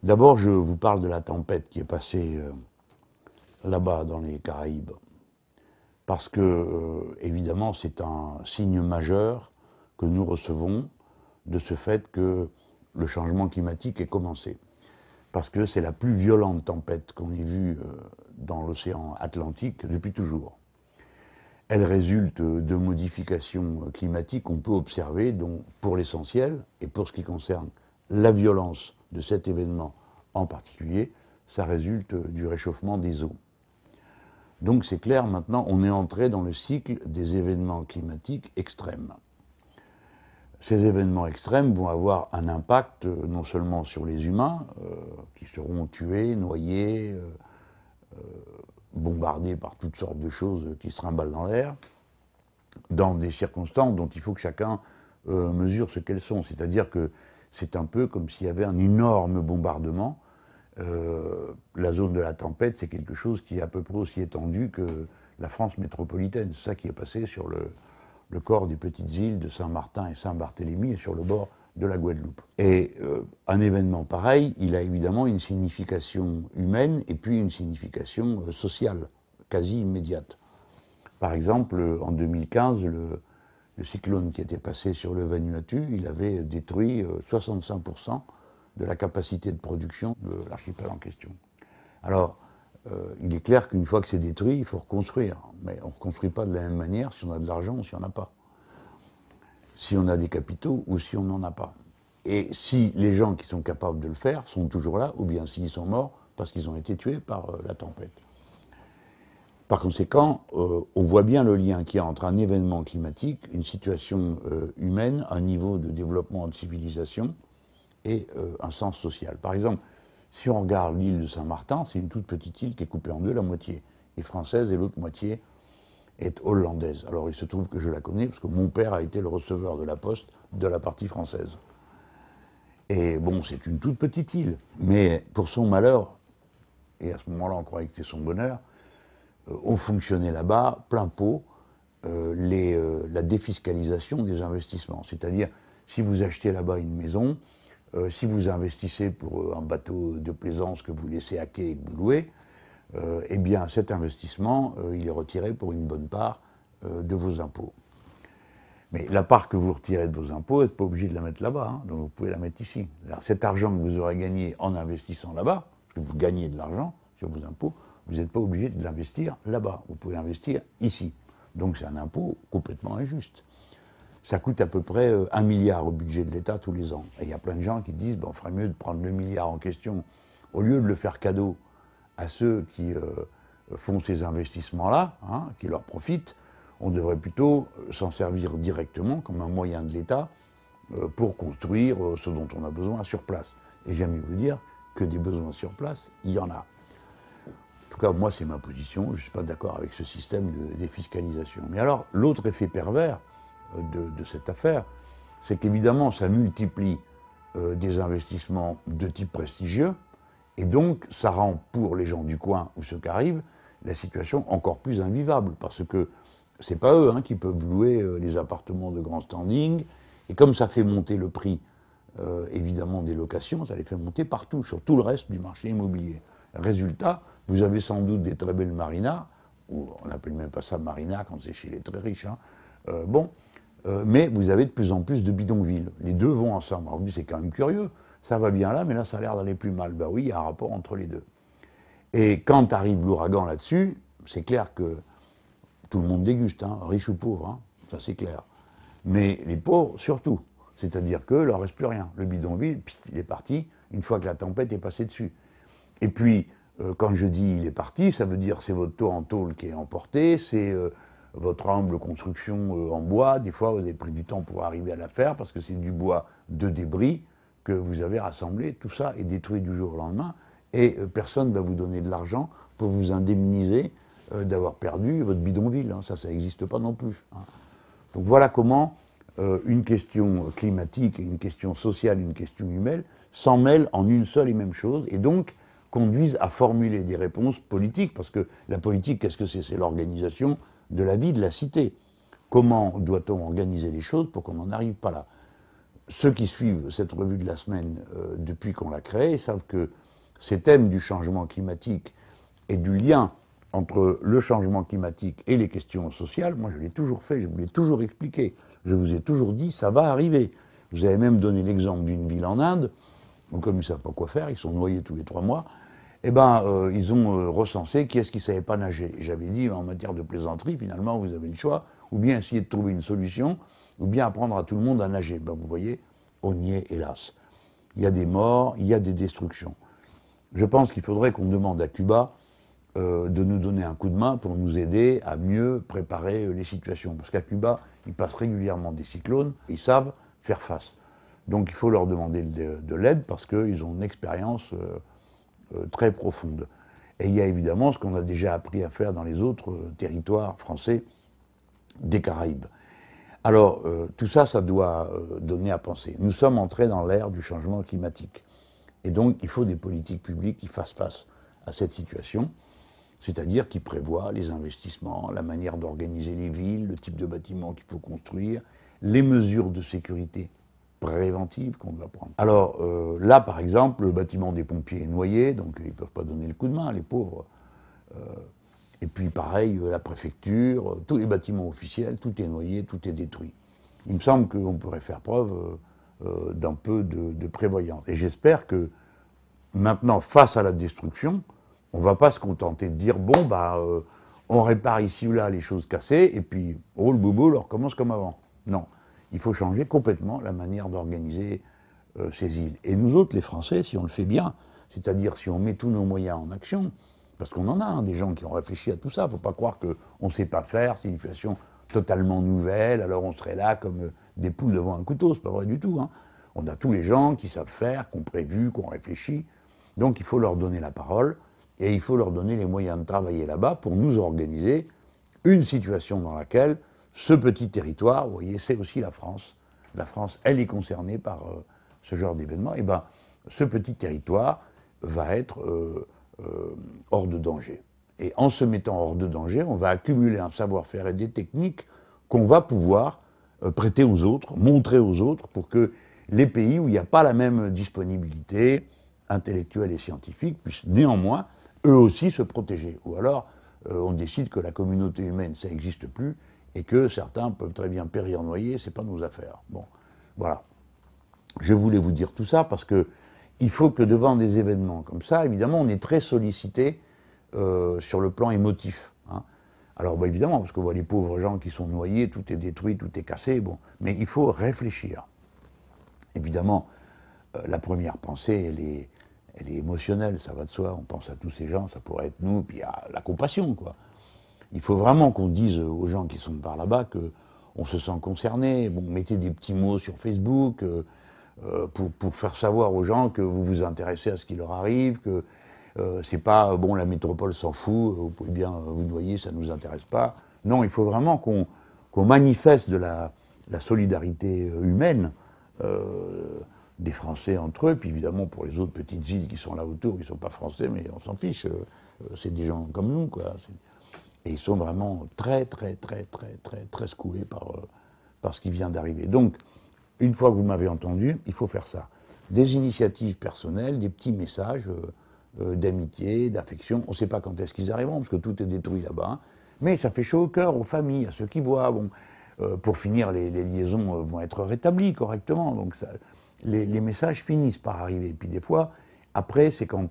D'abord, je vous parle de la tempête qui est passée là-bas dans les Caraïbes. Parce que, évidemment, c'est un signe majeur que nous recevons de ce fait que le changement climatique est commencé. Parce que c'est la plus violente tempête qu'on ait vue dans l'océan Atlantique depuis toujours. Elle résulte de modifications climatiques qu'on peut observer, dont pour l'essentiel, et pour ce qui concerne la violence de cet événement en particulier, ça résulte du réchauffement des eaux. Donc c'est clair, maintenant, on est entré dans le cycle des événements climatiques extrêmes. Ces événements extrêmes vont avoir un impact non seulement sur les humains, qui seront tués, noyés, bombardés par toutes sortes de choses qui se trimballent dans l'air, dans des circonstances dont il faut que chacun mesure ce qu'elles sont. C'est-à-dire que c'est un peu comme s'il y avait un énorme bombardement. La zone de la tempête, c'est quelque chose qui est à peu près aussi étendu que la France métropolitaine. C'est ça qui est passé sur le corps des petites îles de Saint-Martin et Saint-Barthélemy et sur le bord de la Guadeloupe. Et un événement pareil, il a évidemment une signification humaine et puis une signification sociale, quasi immédiate. Par exemple, en 2015, le cyclone qui était passé sur le Vanuatu, il avait détruit 65% de la capacité de production de l'archipel en question. Alors, il est clair qu'une fois que c'est détruit, il faut reconstruire. Mais on ne reconstruit pas de la même manière si on a de l'argent ou si on n'en a pas. Si on a des capitaux ou si on n'en a pas. Et si les gens qui sont capables de le faire sont toujours là, ou bien s'ils sont morts parce qu'ils ont été tués par la tempête. Par conséquent, on voit bien le lien qu'il y a entre un événement climatique, une situation humaine, un niveau de développement de civilisation et un sens social. Par exemple, si on regarde l'île de Saint-Martin, c'est une toute petite île qui est coupée en deux, la moitié est française et l'autre moitié est hollandaise. Alors il se trouve que je la connais parce que mon père a été le receveur de la poste de la partie française. Et bon, c'est une toute petite île, mais pour son malheur, et à ce moment-là on croyait que c'était son bonheur, ont fonctionné là-bas, plein pot, la défiscalisation des investissements. C'est-à-dire, si vous achetez là-bas une maison, si vous investissez pour un bateau de plaisance que vous laissez à quai et que vous louez, eh bien cet investissement, il est retiré pour une bonne part de vos impôts. Mais la part que vous retirez de vos impôts, vous n'êtes pas obligé de la mettre là-bas, hein, donc vous pouvez la mettre ici. Alors, cet argent que vous aurez gagné en investissant là-bas, parce que vous gagnez de l'argent sur vos impôts, vous n'êtes pas obligé de l'investir là-bas, vous pouvez l'investir ici. Donc c'est un impôt complètement injuste. Ça coûte à peu près 1 milliard au budget de l'État tous les ans. Et il y a plein de gens qui disent, bon, on ferait mieux de prendre le milliard en question, au lieu de le faire cadeau à ceux qui font ces investissements-là, hein, qui leur profitent, on devrait plutôt s'en servir directement comme un moyen de l'État pour construire ce dont on a besoin sur place. Et j'aime mieux vous dire que des besoins sur place, il y en a. En tout cas, moi, c'est ma position, je ne suis pas d'accord avec ce système de défiscalisation. Mais alors, l'autre effet pervers de cette affaire, c'est qu'évidemment, ça multiplie des investissements de type prestigieux, et donc, ça rend pour les gens du coin ou ceux qui arrivent, la situation encore plus invivable, parce que c'est pas eux qui peuvent louer les appartements de grand standing, et comme ça fait monter le prix, évidemment, des locations, ça les fait monter partout, sur tout le reste du marché immobilier. Résultat, vous avez sans doute des très belles marinas, ou on n'appelle même pas ça marina quand c'est chez les très riches, mais vous avez de plus en plus de bidonvilles. Les deux vont ensemble. Alors vous dites, c'est quand même curieux, ça va bien là, mais là ça a l'air d'aller plus mal. Ben oui, il y a un rapport entre les deux. Et quand arrive l'ouragan là-dessus, c'est clair que tout le monde déguste, riche ou pauvre, ça c'est clair. Mais les pauvres surtout, c'est-à-dire qu'eux, il leur reste plus rien. Le bidonville, il est parti une fois que la tempête est passée dessus. Et puis, quand je dis il est parti, ça veut dire c'est votre toit en tôle qui est emporté, c'est votre humble construction en bois. Des fois, vous avez pris du temps pour arriver à la faire parce que c'est du bois de débris que vous avez rassemblé. Tout ça est détruit du jour au lendemain et personne ne va vous donner de l'argent pour vous indemniser d'avoir perdu votre bidonville. Ça n'existe pas non plus. Donc voilà comment une question climatique, une question sociale, une question humaine s'en mêlent en une seule et même chose et donc conduisent à formuler des réponses politiques, parce que la politique, qu'est-ce que c'est? C'est l'organisation de la vie de la cité. Comment doit-on organiser les choses pour qu'on n'en arrive pas là? ceux qui suivent cette revue de la semaine depuis qu'on l'a créée savent que ces thèmes du changement climatique et du lien entre le changement climatique et les questions sociales, moi je l'ai toujours fait, je vous l'ai toujours expliqué. Je vous ai toujours dit, ça va arriver. Vous avez même donné l'exemple d'une ville en Inde, où comme ils ne savent pas quoi faire, ils sont noyés tous les 3 mois, eh ben, ils ont recensé qui est-ce qui ne savait pas nager. Et j'avais dit, en matière de plaisanterie, finalement, vous avez le choix, ou bien essayer de trouver une solution, ou bien apprendre à tout le monde à nager. Ben, vous voyez, on y est, hélas. Il y a des morts, il y a des destructions. Je pense qu'il faudrait qu'on demande à Cuba de nous donner un coup de main pour nous aider à mieux préparer les situations. Parce qu'à Cuba, ils passent régulièrement des cyclones, ils savent faire face. Donc il faut leur demander de l'aide parce qu'ils ont une expérience très profonde. Et il y a évidemment ce qu'on a déjà appris à faire dans les autres territoires français des Caraïbes. Alors tout ça, ça doit donner à penser. Nous sommes entrés dans l'ère du changement climatique. Et donc il faut des politiques publiques qui fassent face à cette situation, c'est-à-dire qui prévoient les investissements, la manière d'organiser les villes, le type de bâtiments qu'il faut construire, les mesures de sécurité préventive qu'on doit prendre. Alors là, par exemple, le bâtiment des pompiers est noyé, donc ils ne peuvent pas donner le coup de main, les pauvres. Et puis pareil, la préfecture, tous les bâtiments officiels, tout est noyé, tout est détruit. Il me semble qu'on pourrait faire preuve d'un peu de prévoyance. Et j'espère que maintenant, face à la destruction, on ne va pas se contenter de dire, bon, bah, on répare ici ou là les choses cassées, et puis, roule boubou, on recommence comme avant. Non. Il faut changer complètement la manière d'organiser ces îles. Et nous autres, les Français, si on le fait bien, c'est-à-dire si on met tous nos moyens en action, parce qu'on en a des gens qui ont réfléchi à tout ça, il ne faut pas croire qu'on ne sait pas faire, c'est une situation totalement nouvelle, alors on serait là comme des poules devant un couteau, c'est pas vrai du tout. Hein. On a tous les gens qui savent faire, qui ont prévu, qui ont réfléchi, donc il faut leur donner la parole, et il faut leur donner les moyens de travailler là-bas pour nous organiser une situation dans laquelle ce petit territoire, vous voyez, c'est aussi la France. La France, elle est concernée par ce genre d'événement. Et bien, ce petit territoire va être hors de danger. Et en se mettant hors de danger, on va accumuler un savoir-faire et des techniques qu'on va pouvoir prêter aux autres, montrer aux autres, pour que les pays où il n'y a pas la même disponibilité intellectuelle et scientifique puissent néanmoins, eux aussi, se protéger. Ou alors, on décide que la communauté humaine, ça n'existe plus, et que certains peuvent très bien périr noyés, c'est pas nos affaires. Bon, voilà. Je voulais vous dire tout ça parce que il faut que devant des événements comme ça, évidemment, on est très sollicité sur le plan émotif. Hein. Alors, bah, évidemment, parce qu'on voit les pauvres gens qui sont noyés, tout est détruit, tout est cassé, bon. Mais il faut réfléchir. Évidemment, la première pensée, elle est émotionnelle, ça va de soi. On pense à tous ces gens, ça pourrait être nous, puis à la compassion, quoi. Il faut vraiment qu'on dise aux gens qui sont par là-bas qu'on se sent concerné. Bon, mettez des petits mots sur Facebook pour faire savoir aux gens que vous vous intéressez à ce qui leur arrive, que c'est pas, bon, la métropole s'en fout, vous pouvez bien vous noyer, ça ne nous intéresse pas. Non, il faut vraiment qu'on manifeste de la solidarité humaine des Français entre eux, puis évidemment pour les autres petites îles qui sont là autour, ils ne sont pas français, mais on s'en fiche, c'est des gens comme nous, quoi. Et ils sont vraiment très secoués par ce qui vient d'arriver. Donc, une fois que vous m'avez entendu, il faut faire ça. Des initiatives personnelles, des petits messages d'amitié, d'affection. On ne sait pas quand est-ce qu'ils arriveront, parce que tout est détruit là-bas. Hein. Mais ça fait chaud au cœur aux familles, à ceux qui voient. Bon, pour finir, les liaisons vont être rétablies correctement. Donc, les messages finissent par arriver. Et puis des fois, après, c'est quand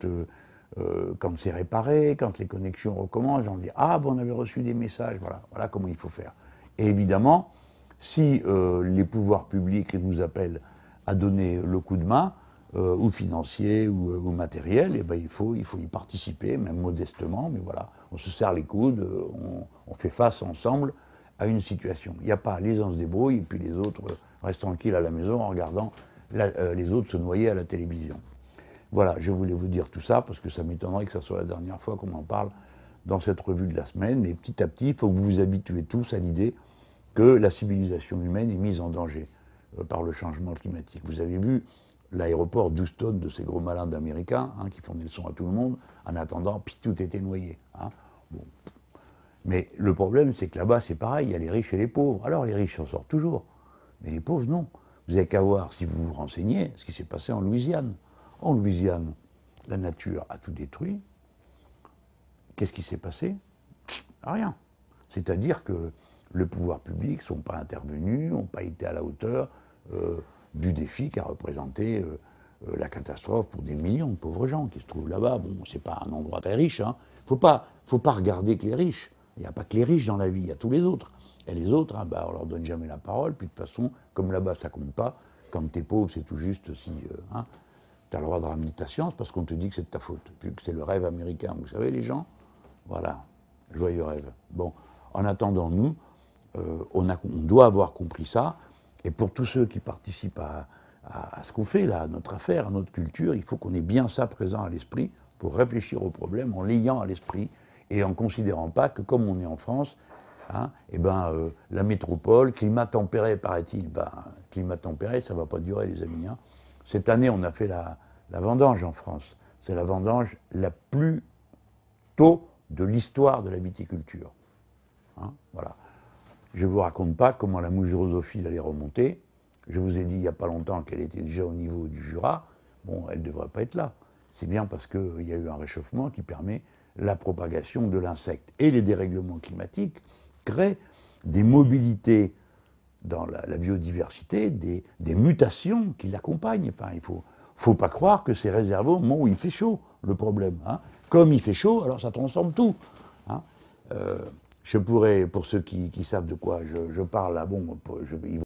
c'est réparé, quand les connexions recommencent, on dit « Ah, bon, on avait reçu des messages », voilà comment il faut faire. Et évidemment, si les pouvoirs publics nous appellent à donner le coup de main, ou financier ou matériel, et ben il faut y participer, même modestement, mais voilà, on se serre les coudes, on fait face ensemble à une situation. Il n'y a pas les uns se débrouillent, et puis les autres restent tranquilles à la maison en regardant les autres se noyer à la télévision. Voilà, je voulais vous dire tout ça parce que ça m'étonnerait que ce soit la dernière fois qu'on en parle dans cette revue de la semaine. Et petit à petit, il faut que vous vous habituez tous à l'idée que la civilisation humaine est mise en danger par le changement climatique. Vous avez vu l'aéroport d'Houston de ces gros malins d'Américains qui font des leçons à tout le monde. En attendant, puis tout était noyé. Hein. Bon. Mais le problème, c'est que là-bas, c'est pareil, il y a les riches et les pauvres. Alors les riches s'en sortent toujours, mais les pauvres, non. Vous n'avez qu'à voir, si vous vous renseignez, ce qui s'est passé en Louisiane. En Louisiane, la nature a tout détruit. Qu'est-ce qui s'est passé? Rien. C'est-à-dire que le pouvoir public ne sont pas intervenus, n'ont pas été à la hauteur du défi qu'a représenté la catastrophe pour des millions de pauvres gens qui se trouvent là-bas. Bon, c'est pas un endroit très riche, hein. Faut pas regarder que les riches. Il n'y a pas que les riches dans la vie, il y a tous les autres. Et les autres, hein, bah, on leur donne jamais la parole, puis de toute façon, comme là-bas ça compte pas, quand t'es pauvre, c'est tout juste si hein, tu as le droit de ramener ta science parce qu'on te dit que c'est de ta faute, vu que c'est le rêve américain. Vous savez, les gens, voilà, joyeux rêve. Bon, en attendant, nous, on doit avoir compris ça, et pour tous ceux qui participent à ce qu'on fait là, à notre affaire, à notre culture, il faut qu'on ait bien ça présent à l'esprit pour réfléchir au problème en l'ayant à l'esprit et en ne considérant pas que comme on est en France, hein, eh ben, la métropole, climat tempéré, paraît-il, ben, climat tempéré, ça ne va pas durer les amis. Hein. Cette année, on a fait la vendange en France. C'est la vendange la plus tôt de l'histoire de la viticulture. Hein, voilà. Je ne vous raconte pas comment la mouche drosophile allait remonter. Je vous ai dit il n'y a pas longtemps qu'elle était déjà au niveau du Jura. Bon, elle ne devrait pas être là. C'est bien parce qu'il y a eu un réchauffement qui permet la propagation de l'insecte. Et les dérèglements climatiques créent des mobilités dans la biodiversité, des mutations qui l'accompagnent. Enfin, il ne faut pas croire que c'est réservé au moment où il fait chaud, le problème. Hein. Comme il fait chaud, alors ça transforme tout. Hein. Je pourrais, pour ceux qui savent de quoi je parle là, bon,